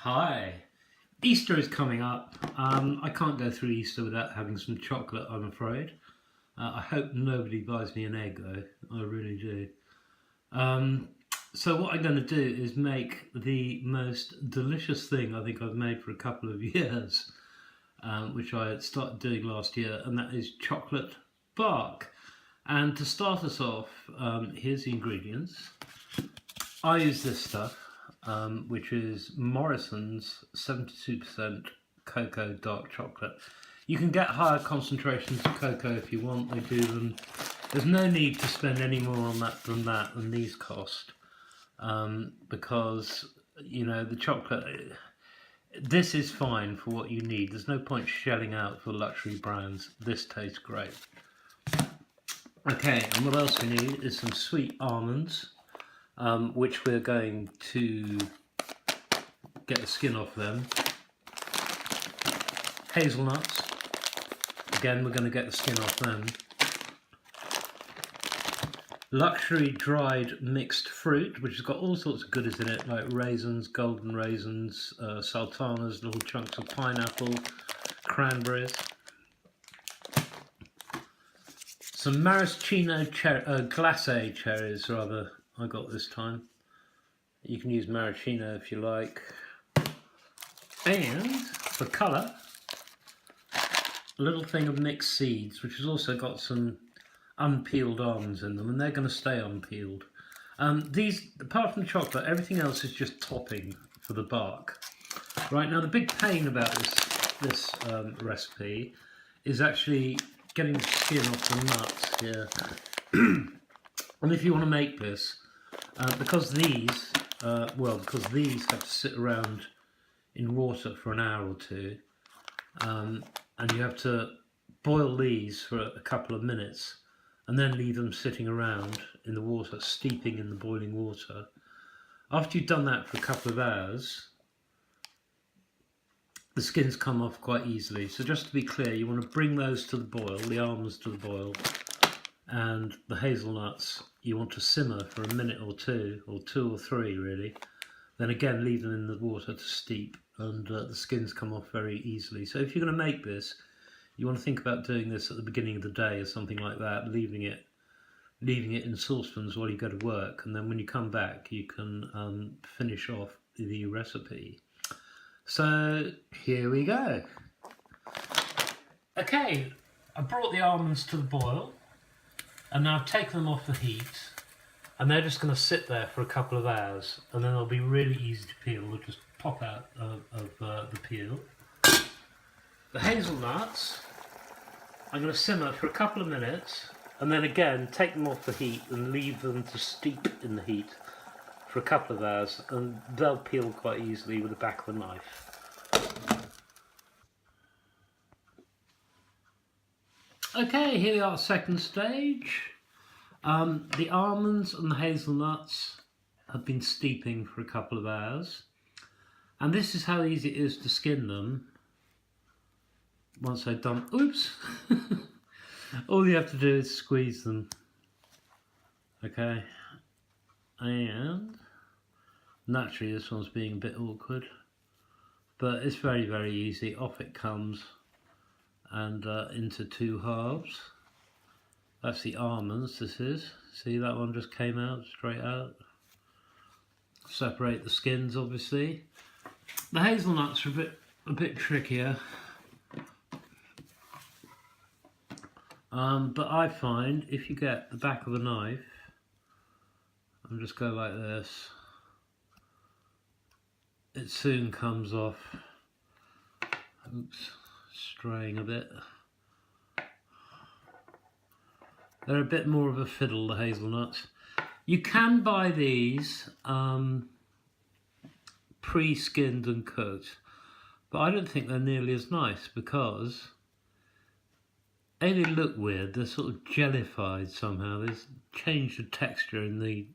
Hi. Easter is coming up. I can't go through Easter without having some chocolate, I'm afraid. I hope nobody buys me an egg though, I really do. So what I'm going to do is make the most delicious thing I think I've made for a couple of years, which I started doing last year, and that is chocolate bark. And to start us off, here's the ingredients. I use this stuff, which is Morrison's 72% cocoa dark chocolate. You can get higher concentrations of cocoa if you want, they do them. There's no need to spend any more on that than these cost, because, you know, the chocolate, this is fine for what you need. There's no point shelling out for luxury brands. This tastes great. Okay, and what else we need is some sweet almonds, which we're going to get the skin off them. Hazelnuts, again we're going to get the skin off them. Luxury dried mixed fruit, which has got all sorts of goodies in it, like raisins, golden raisins, sultanas, little chunks of pineapple, cranberries. Some maraschino glacé cherries, rather, I got this time. You can use maraschino if you like. And for colour, a little thing of mixed seeds, which has also got some unpeeled almonds in them, and they're going to stay unpeeled. These, apart from the chocolate, everything else is just topping for the bark. Right, now the big pain about this recipe is actually getting the skin off the nuts here. And if you want to make this, because these have to sit around in water for an hour or two, and you have to boil these for a couple of minutes and then leave them sitting around in the water, steeping in the boiling water. After you've done that for a couple of hours, the skins come off quite easily. So just to be clear, you want to bring those to the boil, the almonds to the boil, and the hazelnuts you want to simmer for a minute or two or three really. Then again leave them in the water to steep, and the skins come off very easily. So if you're going to make this, you want to think about doing this at the beginning of the day or something like that, leaving it in saucepans while you go to work, and then when you come back you can finish off the recipe. So here we go. Okay, I brought the almonds to the boil, and now I've taken them off the heat, and they're just going to sit there for a couple of hours, and then they'll be really easy to peel. They'll just pop out of the peel. The hazelnuts, I'm going to simmer for a couple of minutes, and then again take them off the heat and leave them to steep in the heat for a couple of hours, and they'll peel quite easily with the back of a knife. Okay, here we are, second stage. The almonds and the hazelnuts have been steeping for a couple of hours, and this is how easy it is to skin them once they've done. Oops! All you have to do is squeeze them. Okay, and naturally this one's being a bit awkward, but it's very, very easy. Off it comes, and into two halves. That's the almonds, this is. See, that one just came out, straight out. Separate the skins, obviously. The hazelnuts are a bit trickier. But I find if you get the back of a knife and just go like this, it soon comes off. Oops, straying a bit. They're a bit more of a fiddle, the hazelnuts. You can buy these pre-skinned and cooked, but I don't think they're nearly as nice because A, they look weird. They're sort of jellified somehow. They've changed the texture in the,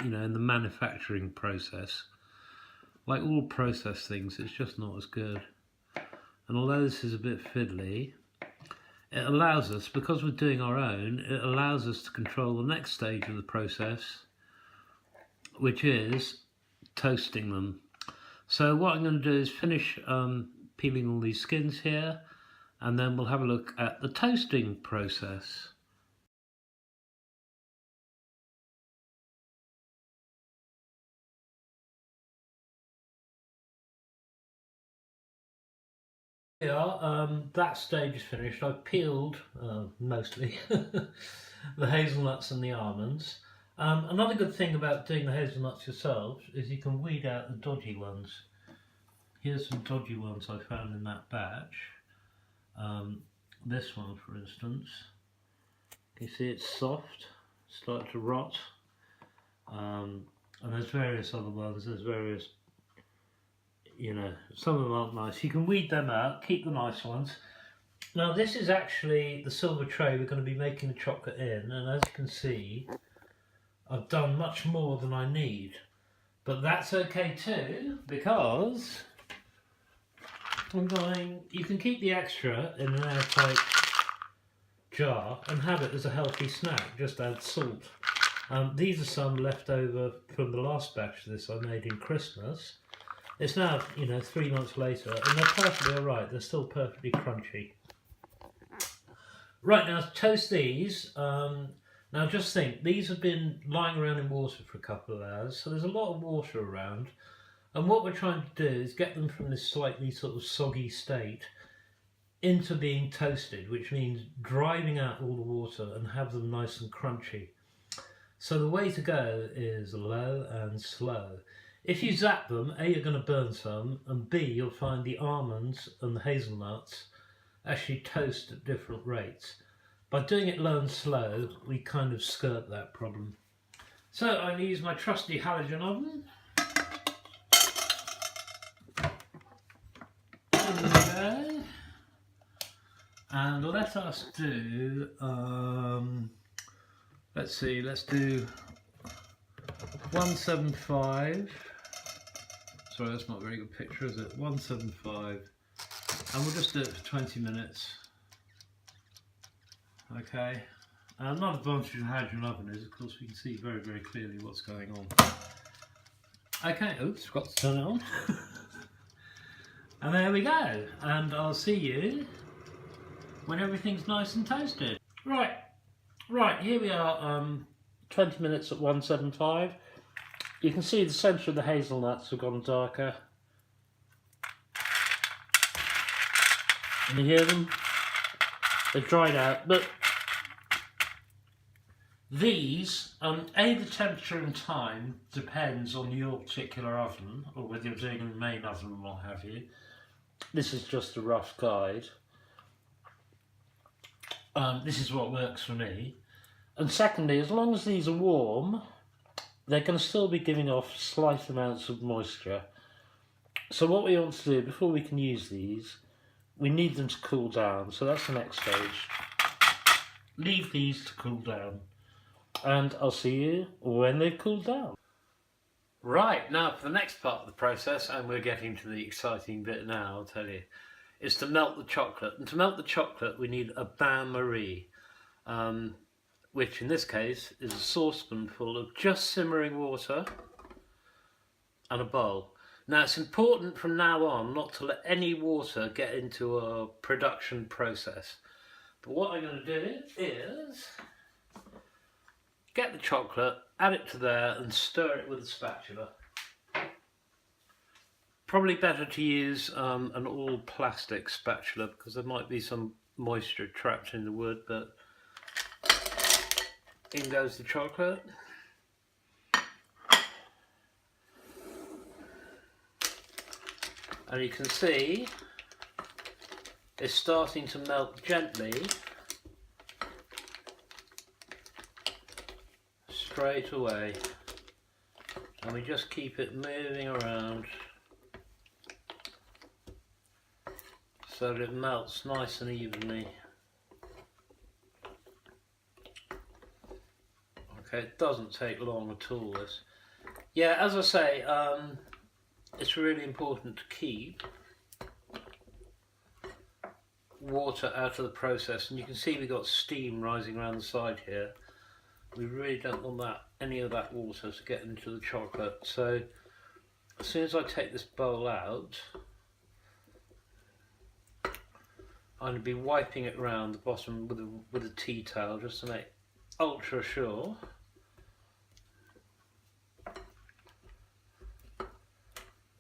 in the manufacturing process. Like all processed things, it's just not as good. And although this is a bit fiddly, it allows us, because we're doing our own, it allows us to control the next stage of the process, which is toasting them. So what I'm going to do is finish peeling all these skins here, and then we'll have a look at the toasting process. Yeah, that stage is finished. I've peeled, mostly, the hazelnuts and the almonds. Another good thing about doing the hazelnuts yourself is you can weed out the dodgy ones. Here's some dodgy ones I found in that batch. This one, for instance. You see it's soft, starting to rot. And there's various other ones, there's various, you know, some of them aren't nice. You can weed them out, keep the nice ones. Now this is actually the silver tray we're going to be making the chocolate in, and as you can see, I've done much more than I need. But that's okay too, because you can keep the extra in an airtight jar and have it as a healthy snack, just add salt. These are some left over from the last batch of this I made in Christmas. It's now, 3 months later, and they're perfectly alright, they're still perfectly crunchy. Right, now to toast these, now just think, these have been lying around in water for a couple of hours, so there's a lot of water around, and what we're trying to do is get them from this slightly sort of soggy state into being toasted, which means driving out all the water and have them nice and crunchy. So the way to go is low and slow. If you zap them, A, you're going to burn some, and B, you'll find the almonds and the hazelnuts actually toast at different rates. By doing it low and slow, we kind of skirt that problem. So I'm going to use my trusty halogen oven. There we go. And let us do, let's do 175. Sorry, that's not a very good picture, is it? 175. And we'll just do it for 20 minutes. Okay. Another advantage of a halogen oven is, of course, we can see very, very clearly what's going on. Okay, oops, forgot to turn it on. And there we go. And I'll see you when everything's nice and toasted. Right, here we are, 20 minutes at 175. You can see the centre of the hazelnuts have gone darker. Can you hear them? They've dried out, but these, A, the temperature and time depends on your particular oven, or whether you're doing it in the main oven or what have you. This is just a rough guide. This is what works for me. And secondly, as long as these are warm, they're going to still be giving off slight amounts of moisture. So what we want to do before we can use these, we need them to cool down. So that's the next stage. Leave these to cool down. And I'll see you when they've cooled down. Right, now for the next part of the process, and we're getting to the exciting bit now, I'll tell you, is to melt the chocolate. And to melt the chocolate, we need a bain-marie, which in this case is a saucepan full of just simmering water and a bowl. Now it's important from now on not to let any water get into a production process. But what I'm going to do is get the chocolate, add it to there and stir it with a spatula. Probably better to use an all plastic spatula because there might be some moisture trapped in the wood, but in goes the chocolate. And you can see it's starting to melt gently straight away, and we just keep it moving around so that it melts nice and evenly. Okay, it doesn't take long at all, this. Yeah, as I say, it's really important to keep water out of the process, and you can see we've got steam rising around the side here. We really don't want any of that water to get into the chocolate, so as soon as I take this bowl out, I'm going to be wiping it round the bottom with a tea towel just to make ultra sure.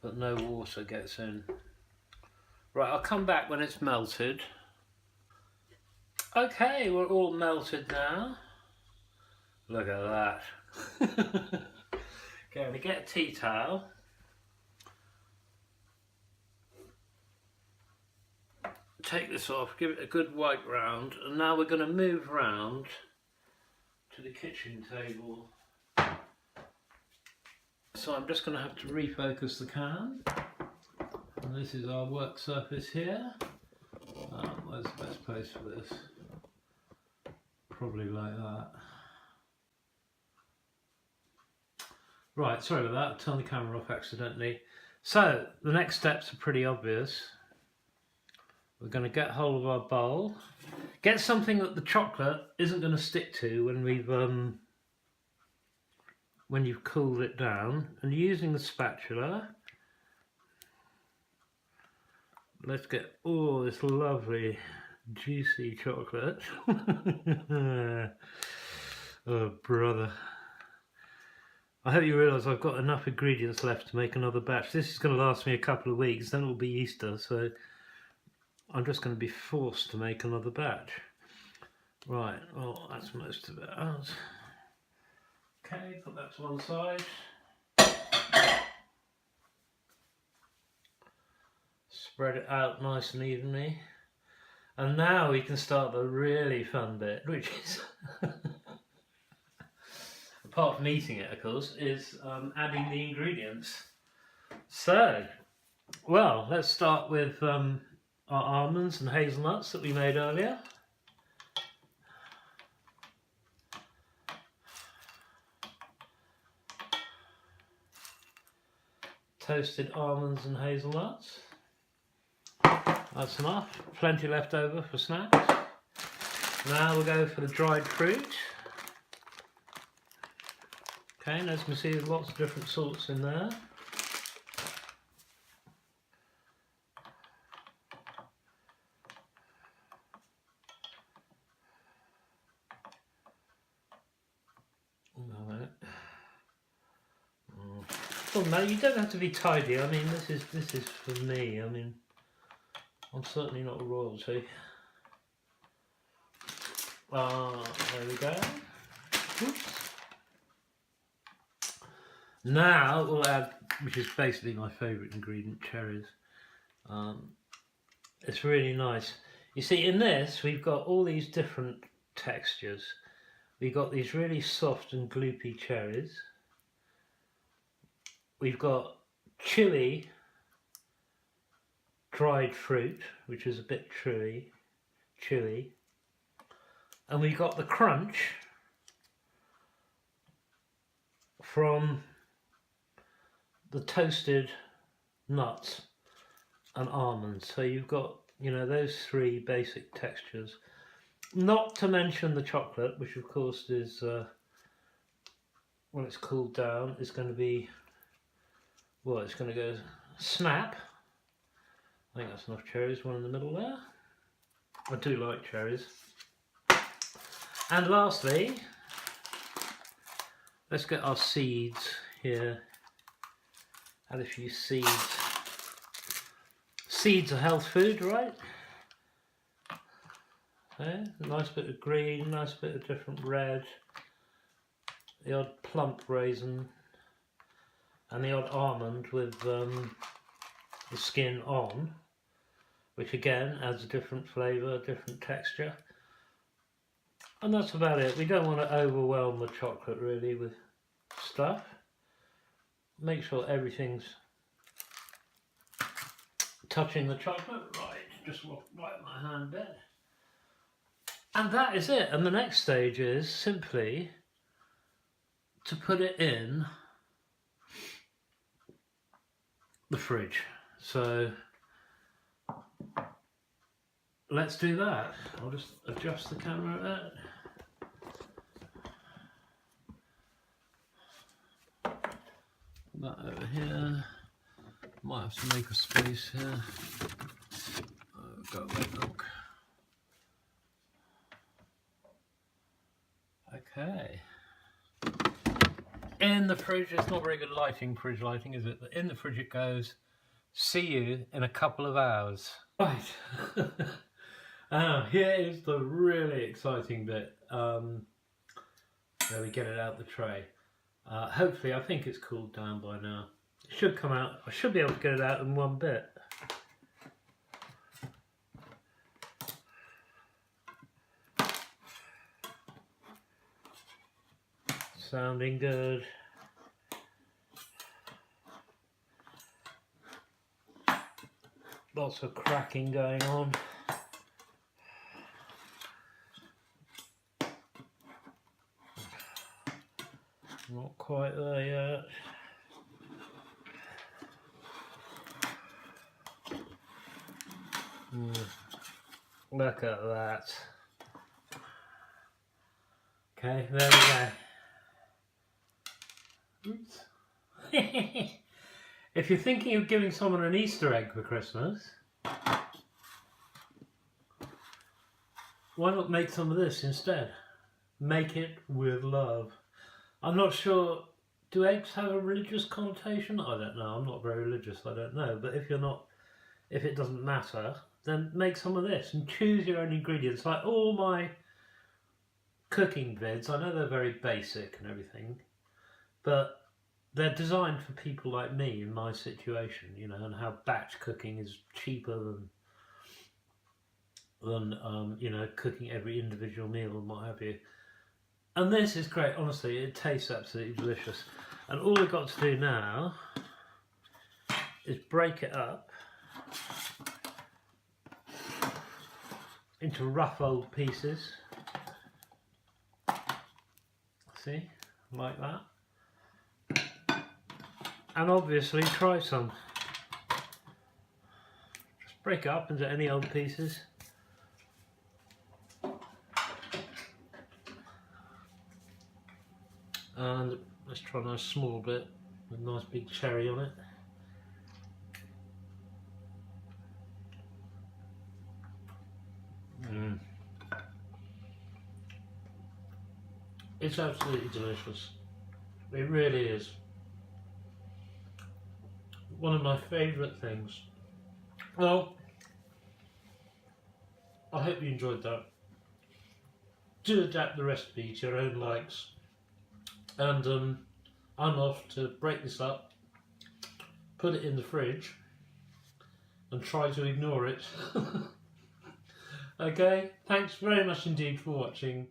But no water gets in. Right, I'll come back when it's melted. Okay, we're all melted now. Look at that. Okay, we get a tea towel. Take this off, give it a good wipe round, and now we're going to move round to the kitchen table. So I'm just going to have to refocus the can. And this is our work surface here. Where's the best place for this? Probably like that. Right, sorry about that, I turned the camera off accidentally. So, the next steps are pretty obvious. We're going to get hold of our bowl. Get something that the chocolate isn't going to stick to when you've cooled it down. And using the spatula, let's get all this lovely juicy chocolate. Oh brother. I hope you realise I've got enough ingredients left to make another batch. This is going to last me a couple of weeks, then it'll be Easter, so I'm just going to be forced to make another batch. Right, well that's most of it out. Okay, put that to one side. Spread it out nice and evenly. And now we can start the really fun bit, which is, apart from eating it of course, is adding the ingredients. So, well, let's start with our almonds and hazelnuts that we made earlier. Toasted almonds and hazelnuts. That's enough. Plenty left over for snacks. Now we'll go for the dried fruit. Okay, and as you can see, there's lots of different sorts in there. Well, no, you don't have to be tidy. I mean, this is for me. I mean, I'm certainly not royalty. There we go. Oops. Now we'll add, which is basically my favourite ingredient, cherries. It's really nice. You see, in this we've got all these different textures. We've got these really soft and gloopy cherries. We've got chewy dried fruit, which is a bit chewy, and we've got the crunch from the toasted nuts and almonds. So you've got, you know, those three basic textures. Not to mention the chocolate, which of course is, when it's cooled down, is going to be, well, it's going to go snap. I think that's enough cherries, one in the middle there. I do like cherries. And lastly, let's get our seeds here. Add a few seeds. Seeds are health food, right? Okay, a nice bit of green, nice bit of different red. The odd plump raisin. And the odd almond with the skin on, which again adds a different flavour, different texture. And that's about it. We don't want to overwhelm the chocolate really with stuff. Make sure everything's touching the chocolate. Right, just wipe my hand a bit. And that is it. And the next stage is simply to put it in the fridge. So let's do that. I'll just adjust the camera a bit. Put that over here. Might have to make a space here. Go away, milk. Okay. In the fridge, it's not very good lighting, fridge lighting, is it? But in the fridge it goes. See you in a couple of hours. Right. Here is the really exciting bit. Where we get it out the tray. Hopefully, I think it's cooled down by now. It should come out. I should be able to get it out in one bit. Sounding good. Lots of cracking going on. Not quite there yet. Look at that. Okay, there we go. Oops. If you're thinking of giving someone an Easter egg for Christmas, why not make some of this instead? Make it with love. I'm not sure, do eggs have a religious connotation? I don't know, I'm not very religious, I don't know. But if you're not, if it doesn't matter, then make some of this and choose your own ingredients. Like all my cooking vids, I know they're very basic and everything, but they're designed for people like me in my situation, you know, and how batch cooking is cheaper than you know, cooking every individual meal and what have you. And this is great, honestly, it tastes absolutely delicious. And all we've got to do now is break it up into rough old pieces. See, like that. And obviously try some. Just break it up into any old pieces. And let's try a nice small bit with a nice big cherry on it. It's absolutely delicious. It really is. One of my favourite things. Well, I hope you enjoyed that. Do adapt the recipe to your own likes. And I'm off to break this up, put it in the fridge, and try to ignore it. Okay, thanks very much indeed for watching.